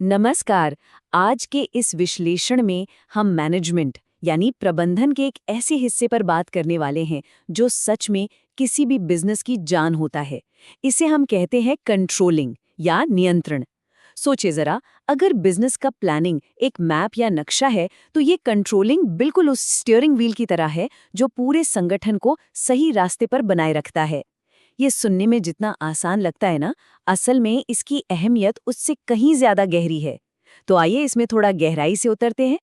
नमस्कार। आज के इस विश्लेषण में हम मैनेजमेंट यानी प्रबंधन के एक ऐसे हिस्से पर बात करने वाले हैं जो सच में किसी भी बिजनेस की जान होता है। इसे हम कहते हैं कंट्रोलिंग या नियंत्रण। सोचिए जरा, अगर बिजनेस का प्लानिंग एक मैप या नक्शा है तो ये कंट्रोलिंग बिल्कुल उस स्टीयरिंग व्हील की तरह है जो पूरे संगठन को सही रास्ते पर बनाए रखता है। ये सुनने में जितना आसान लगता है ना, असल में इसकी अहमियत उससे कहीं ज्यादा गहरी है। तो आइए इसमें थोड़ा गहराई से उतरते हैं।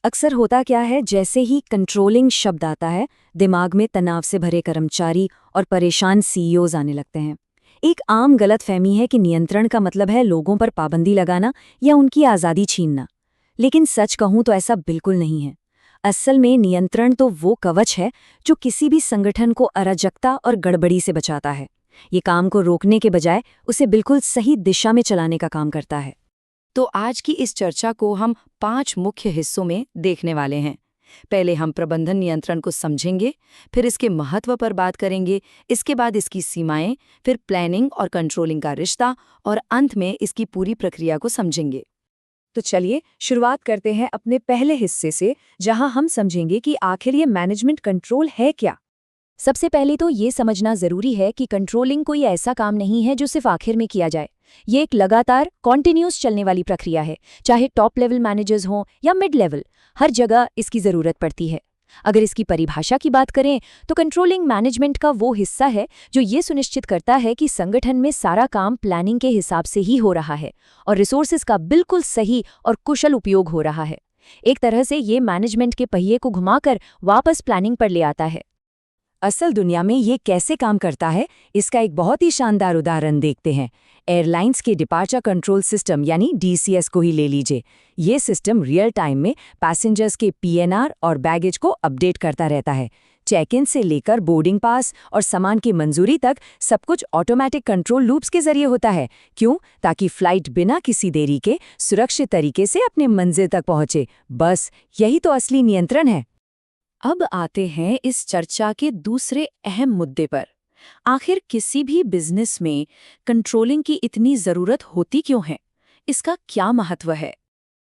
अक्सर होता क्या है, जैसे ही कंट्रोलिंग शब्द आता है दिमाग में तनाव से भरे कर्मचारी और परेशान सीईओज आने लगते हैं। एक आम गलतफहमी है कि नियंत्रण का मतलब है लोगों पर पाबंदी लगाना या उनकी आज़ादी छीनना। लेकिन सच कहूं तो ऐसा बिल्कुल नहीं है। असल में नियंत्रण तो वो कवच है जो किसी भी संगठन को अराजकता और गड़बड़ी से बचाता है। ये काम को रोकने के बजाय उसे बिल्कुल सही दिशा में चलाने का काम करता है। तो आज की इस चर्चा को हम 5 मुख्य हिस्सों में देखने वाले हैं। पहले हम प्रबंधन नियंत्रण को समझेंगे, फिर इसके महत्व पर बात करेंगे, इसके बाद इसकी सीमाएं, फिर प्लानिंग और कंट्रोलिंग का रिश्ता, और अंत में इसकी पूरी प्रक्रिया को समझेंगे। तो चलिए शुरुआत करते हैं अपने पहले हिस्से से, जहां हम समझेंगे कि आखिर ये मैनेजमेंट कंट्रोल है क्या। सबसे पहले तो ये समझना जरूरी है कि कंट्रोलिंग कोई ऐसा काम नहीं है जो सिर्फ आखिर में किया जाए। ये एक लगातार कॉन्टिन्यूस चलने वाली प्रक्रिया है, चाहे टॉप लेवल मैनेजर्स हों या मिड लेवल, हर जगह इसकी जरूरत पड़ती है। अगर इसकी परिभाषा की बात करें तो कंट्रोलिंग मैनेजमेंट का वो हिस्सा है जो ये सुनिश्चित करता है कि संगठन में सारा काम प्लानिंग के हिसाब से ही हो रहा है और रिसोर्सेज का बिल्कुल सही और कुशल उपयोग हो रहा है। एक तरह से ये मैनेजमेंट के पहिए को घुमाकर वापस प्लानिंग पर ले आता है। असल दुनिया में ये कैसे काम करता है, इसका एक बहुत ही शानदार उदाहरण देखते हैं। एयरलाइंस के डिपार्चर कंट्रोल सिस्टम यानी डीसीएस को ही ले लीजिए। ये सिस्टम रियल टाइम में पैसेंजर्स के पीएनआर और बैगेज को अपडेट करता रहता है। चेक इन से लेकर बोर्डिंग पास और सामान की मंजूरी तक सब कुछ ऑटोमेटिक कंट्रोल लूप्स के जरिए होता है। क्यों? ताकि फ्लाइट बिना किसी देरी के सुरक्षित तरीके से अपने मंजिल तक पहुंचे। बस यही तो असली नियंत्रण है। अब आते हैं इस चर्चा के दूसरे अहम मुद्दे पर। आखिर किसी भी बिजनेस में कंट्रोलिंग की इतनी जरूरत होती क्यों है? इसका क्या महत्व है?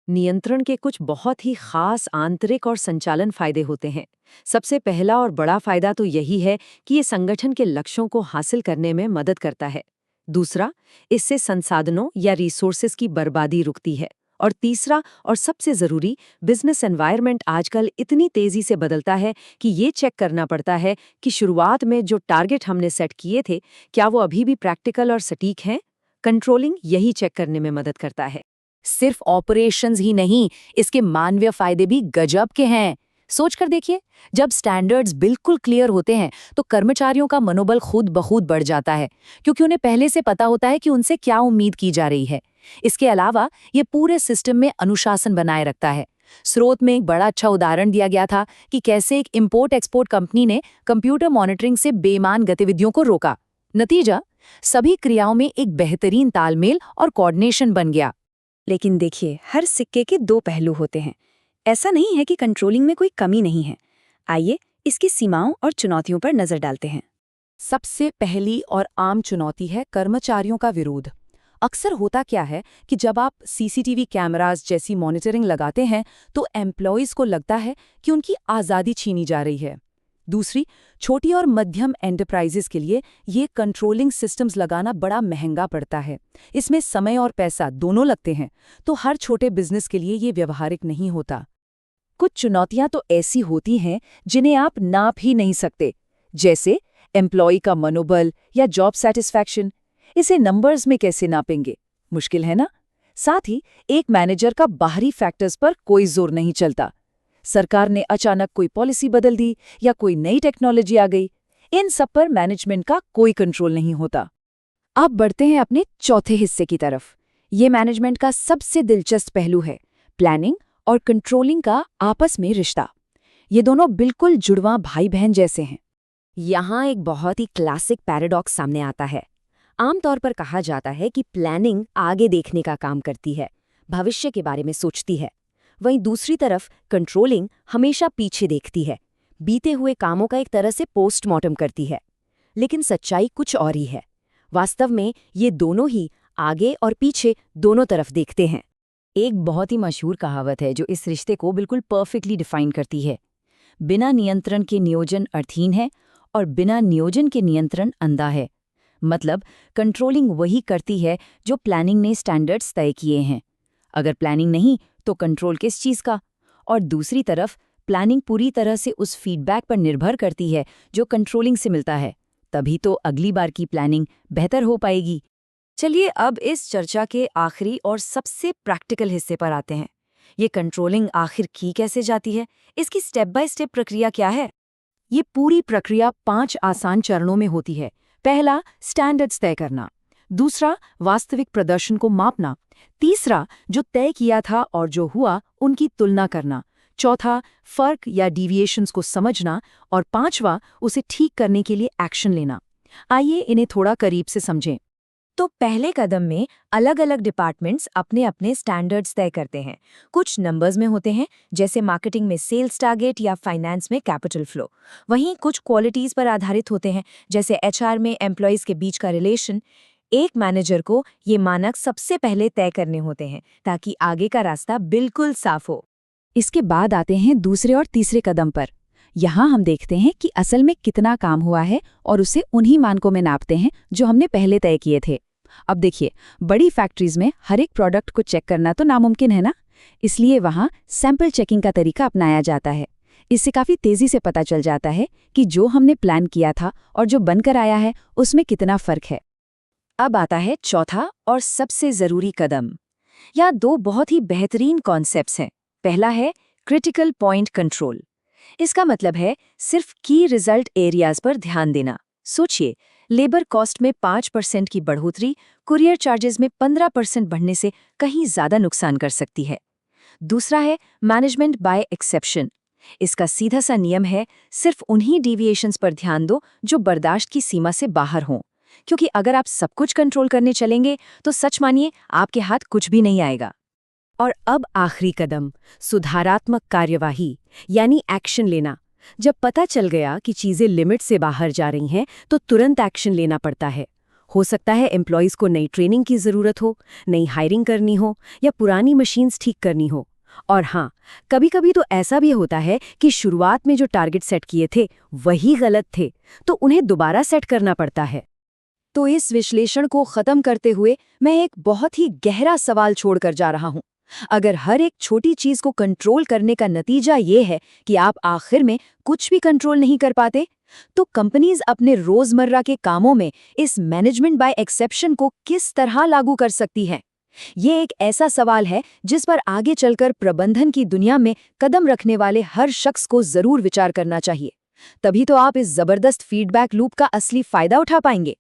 नियंत्रण के कुछ बहुत ही खास आंतरिक और संचालन फायदे होते हैं। सबसे पहला और बड़ा फायदा तो यही है कि ये संगठन के लक्ष्यों को हासिल करने में मदद करता है। दूसरा, इससे संसाधनों या रिसोर्सेज की बर्बादी रुकती है। और तीसरा और सबसे जरूरी, बिजनेस एनवायरनमेंट आजकल इतनी तेजी से बदलता है कि ये चेक करना पड़ता है कि शुरुआत में जो टारगेट हमने सेट किए थे, क्या वो अभी भी प्रैक्टिकल और सटीक हैं? कंट्रोलिंग यही चेक करने में मदद करता है। सिर्फ ऑपरेशंस ही नहीं, इसके मानवीय फायदे भी गजब के हैं। सोच कर देखिए, जब स्टैंडर्ड्स बिल्कुल क्लियर होते हैं तो कर्मचारियों का मनोबल खुद ब खुद बढ़ जाता है, क्योंकि उन्हें पहले से पता होता है कि उनसे क्या उम्मीद की जा रही है। इसके अलावा ये पूरे सिस्टम में अनुशासन बनाए रखता है। स्रोत में एक बड़ा अच्छा उदाहरण दिया गया था कि कैसे एक इंपोर्ट एक्सपोर्ट कंपनी ने कंप्यूटर मॉनिटरिंग से बेईमान गतिविधियों को रोका। नतीजा, सभी क्रियाओं में एक बेहतरीन तालमेल और कोऑर्डिनेशन बन गया। लेकिन देखिए, हर सिक्के के दो पहलू होते हैं। ऐसा नहीं है कि कंट्रोलिंग में कोई कमी नहीं है। आइए इसकी सीमाओं और चुनौतियों पर नजर डालते हैं। सबसे पहली और आम चुनौती है कर्मचारियों का विरोध। अक्सर होता क्या है कि जब आप सीसीटीवी कैमरास जैसी मॉनिटरिंग लगाते हैं तो एम्प्लॉयज़ को लगता है कि उनकी आज़ादी छीनी जा रही है। दूसरी, छोटी और मध्यम एंटरप्राइजेस के लिए ये कंट्रोलिंग सिस्टम्स लगाना बड़ा महंगा पड़ता है। इसमें समय और पैसा दोनों लगते हैं, तो हर छोटे बिजनेस के लिए ये व्यवहारिक नहीं होता। कुछ चुनौतियां तो ऐसी होती हैं जिन्हें आप नाप ही नहीं सकते, जैसे एम्प्लॉय का मनोबल या जॉब सेटिस्फैक्शन। इसे नंबर्स में कैसे नापेंगे? मुश्किल है ना? साथ ही एक मैनेजर का बाहरी फैक्टर्स पर कोई जोर नहीं चलता। सरकार ने अचानक कोई पॉलिसी बदल दी या कोई नई टेक्नोलॉजी आ गई, इन सब पर मैनेजमेंट का कोई कंट्रोल नहीं होता। अब बढ़ते हैं अपने चौथे हिस्से की तरफ। ये मैनेजमेंट का सबसे दिलचस्प पहलू है, प्लानिंग और कंट्रोलिंग का आपस में रिश्ता। ये दोनों बिल्कुल जुड़वां भाई बहन जैसे हैं। यहाँ एक बहुत ही क्लासिक पैराडॉक्स सामने आता है। आमतौर पर कहा जाता है कि प्लानिंग आगे देखने का काम करती है, भविष्य के बारे में सोचती है। वहीं दूसरी तरफ कंट्रोलिंग हमेशा पीछे देखती है, बीते हुए कामों का एक तरह से पोस्टमार्टम करती है। लेकिन सच्चाई कुछ और ही है। वास्तव में ये दोनों ही आगे और पीछे दोनों तरफ देखते हैं। एक बहुत ही मशहूर कहावत है जो इस रिश्ते को बिल्कुल परफेक्टली डिफाइन करती है। बिना नियंत्रण के नियोजन अर्थहीन है और बिना नियोजन के नियंत्रण अंधा है। मतलब कंट्रोलिंग वही करती है जो प्लानिंग ने स्टैंडर्ड्स तय किए हैं। अगर प्लानिंग नहीं तो कंट्रोल किस चीज़ का? और दूसरी तरफ प्लानिंग पूरी तरह से उस फीडबैक पर निर्भर करती है जो कंट्रोलिंग से मिलता है। तभी तो अगली बार की प्लानिंग बेहतर हो पाएगी। चलिए अब इस चर्चा के आखिरी और सबसे प्रैक्टिकल हिस्से पर आते हैं। ये कंट्रोलिंग आखिर की कैसे जाती है? इसकी स्टेप बाय स्टेप प्रक्रिया क्या है? ये पूरी प्रक्रिया 5 आसान चरणों में होती है। पहला, स्टैंडर्ड्स तय करना। दूसरा, वास्तविक प्रदर्शन को मापना। तीसरा, जो तय किया था और जो हुआ उनकी तुलना करना। चौथा, फर्क या डिविएशंस को समझना। और पांचवा, उसे ठीक करने के लिए एक्शन लेना। आइए इन्हें थोड़ा करीब से समझें। तो पहले कदम में अलग अलग डिपार्टमेंट्स अपने अपने स्टैंडर्ड्स तय करते हैं। कुछ नंबर्स में होते हैं, जैसे मार्केटिंग में सेल्स टारगेट या फाइनेंस में कैपिटल फ्लो। वहीं कुछ क्वालिटीज पर आधारित होते हैं, जैसे एचआर में एम्प्लॉयज के बीच का रिलेशन। एक मैनेजर को ये मानक सबसे पहले तय करने होते हैं ताकि आगे का रास्ता बिल्कुल साफ हो। इसके बाद आते हैं दूसरे और तीसरे कदम पर। यहाँ हम देखते हैं कि असल में कितना काम हुआ है और उसे उन्हीं मानकों में नापते हैं जो हमने पहले तय किए थे। अब देखिए, बड़ी फैक्ट्रीज में हर एक प्रोडक्ट को चेक करना तो नामुमकिन है ना, इसलिए वहाँ सैंपल चेकिंग का तरीका अपनाया जाता है। इससे काफ़ी तेज़ी से पता चल जाता है कि जो हमने प्लान किया था और जो बनकर आया है उसमें कितना फ़र्क है। अब आता है चौथा और सबसे ज़रूरी कदम। यहाँ दो बहुत ही बेहतरीन कॉन्सेप्ट्स हैं। पहला है क्रिटिकल पॉइंट कंट्रोल। इसका मतलब है सिर्फ की रिजल्ट एरियाज पर ध्यान देना। सोचिए, लेबर कॉस्ट में 5% की बढ़ोतरी कुरियर चार्जेस में 15% बढ़ने से कहीं ज़्यादा नुकसान कर सकती है। दूसरा है मैनेजमेंट बाय एक्सेप्शन। इसका सीधा सा नियम है, सिर्फ उन्हीं डिविएशंस पर ध्यान दो जो बर्दाश्त की सीमा से बाहर हों। क्योंकि अगर आप सब कुछ कंट्रोल करने चलेंगे तो सच मानिए आपके हाथ कुछ भी नहीं आएगा। और अब आखिरी कदम, सुधारात्मक कार्यवाही यानी एक्शन लेना। जब पता चल गया कि चीज़ें लिमिट से बाहर जा रही हैं तो तुरंत एक्शन लेना पड़ता है। हो सकता है एम्प्लॉयज़ को नई ट्रेनिंग की ज़रूरत हो, नई हायरिंग करनी हो या पुरानी मशीन्स ठीक करनी हो। और हाँ, कभी-कभी तो ऐसा भी होता है कि शुरुआत में जो टारगेट सेट किए थे वही गलत थे, तो उन्हें दोबारा सेट करना पड़ता है। तो इस विश्लेषण को खत्म करते हुए मैं एक बहुत ही गहरा सवाल छोड़कर जा रहा हूं। अगर हर एक छोटी चीज को कंट्रोल करने का नतीजा ये है कि आप आखिर में कुछ भी कंट्रोल नहीं कर पाते, तो कंपनीज अपने रोजमर्रा के कामों में इस मैनेजमेंट बाय एक्सेप्शन को किस तरह लागू कर सकती हैं? ये एक ऐसा सवाल है जिस पर आगे चलकर प्रबंधन की दुनिया में कदम रखने वाले हर शख्स को जरूर विचार करना चाहिए। तभी तो आप इस जबरदस्त फीडबैक लूप का असली फायदा उठा पाएंगे।